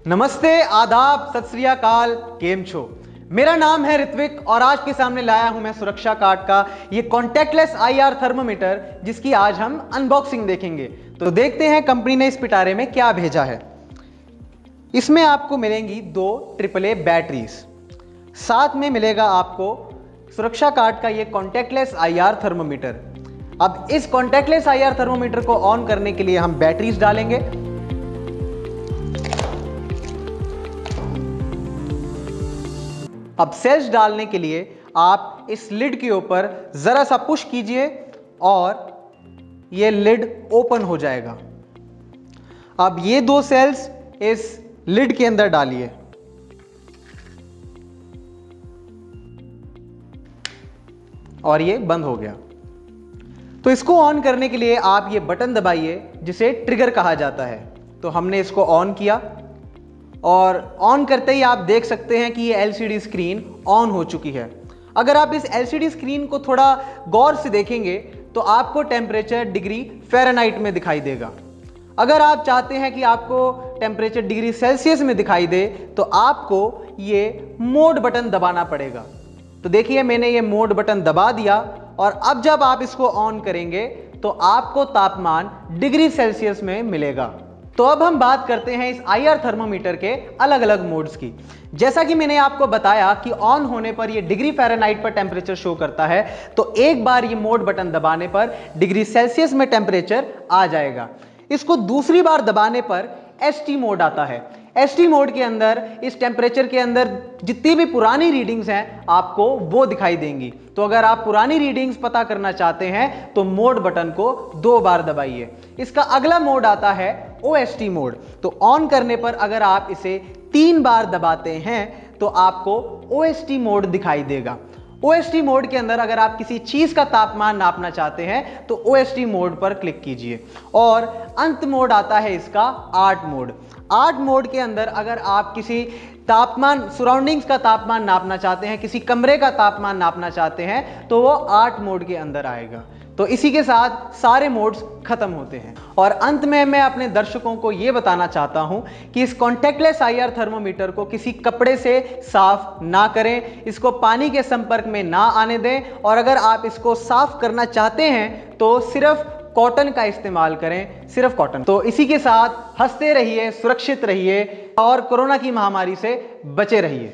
नमस्ते, आदाब, सत श्री अकाल, केम छो। मेरा नाम है ऋत्विक और आज के सामने लाया हूं मैं सुरक्षा कार्ड का ये कॉन्टैक्टलेस आईआर थर्मोमीटर, जिसकी आज हम अनबॉक्सिंग देखेंगे। तो देखते हैं कंपनी ने इस पिटारे में क्या भेजा है। इसमें आपको मिलेंगी 2 AAA बैटरीज, साथ में मिलेगा आपको सुरक्षा कार्ड का ये कॉन्टैक्टलेस आईआर थर्मोमीटर। अब इस कॉन्टैक्टलेस आईआर थर्मोमीटर को ऑन करने के लिए हम बैटरीज डालेंगे। अब सेल्स डालने के लिए आप इस लिड के ऊपर जरा सा पुश कीजिए और ये लिड ओपन हो जाएगा। अब ये 2 सेल्स इस लिड के अंदर डालिए और ये बंद हो गया। तो इसको ऑन करने के लिए आप ये बटन दबाइए जिसे ट्रिगर कहा जाता है। तो हमने इसको ऑन किया और ऑन करते ही आप देख सकते हैं कि ये एलसीडी स्क्रीन ऑन हो चुकी है। अगर आप इस एलसीडी स्क्रीन को थोड़ा गौर से देखेंगे तो आपको टेम्परेचर डिग्री फ़ारेनहाइट में दिखाई देगा। अगर आप चाहते हैं कि आपको टेम्परेचर डिग्री सेल्सियस में दिखाई दे तो आपको ये मोड बटन दबाना पड़ेगा। तो देखिए, मैंने ये मोड बटन दबा दिया और अब जब आप इसको ऑन करेंगे तो आपको तापमान डिग्री सेल्सियस में मिलेगा। तो अब हम बात करते हैं इस आईआर थर्मोमीटर के अलग अलग मोड्स की। जैसा कि मैंने आपको बताया कि ऑन होने पर ये डिग्री फ़ारेनहाइट पर टेम्परेचर शो करता है, तो एक बार ये मोड बटन दबाने पर डिग्री सेल्सियस में टेम्परेचर आ जाएगा। इसको दूसरी बार दबाने पर एसटी मोड आता है। एसटी मोड के अंदर इस टेम्परेचर के अंदर जितनी भी पुरानी रीडिंग्स हैं आपको वो दिखाई देंगी। तो अगर आप पुरानी रीडिंग्स पता करना चाहते हैं तो मोड बटन को 2 बार दबाइए। इसका अगला मोड आता है ओएसटी मोड। तो ऑन करने पर अगर आप इसे 3 बार दबाते हैं तो आपको ओएसटी मोड दिखाई देगा। ओएसटी मोड के अंदर अगर आप किसी चीज का तापमान नापना चाहते हैं तो ओएसटी मोड पर क्लिक कीजिए। और अंत मोड आता है इसका आर्ट मोड। आर्ट मोड के अंदर अगर आप किसी तापमान, सराउंडिंग्स का तापमान नापना चाहते हैं, किसी कमरे का तापमान नापना चाहते हैं तो वो आर्ट मोड के अंदर आएगा। तो इसी के साथ सारे मोड्स खत्म होते हैं। और अंत में मैं अपने दर्शकों को यह बताना चाहता हूं कि इस कॉन्टैक्टलेस आईआर थर्मोमीटर को किसी कपड़े से साफ ना करें, इसको पानी के संपर्क में ना आने दें और अगर आप इसको साफ करना चाहते हैं तो सिर्फ कॉटन का इस्तेमाल करें, सिर्फ कॉटन। तो इसी के साथ हंसते रहिए, सुरक्षित रहिए और कोरोना की महामारी से बचे रहिए।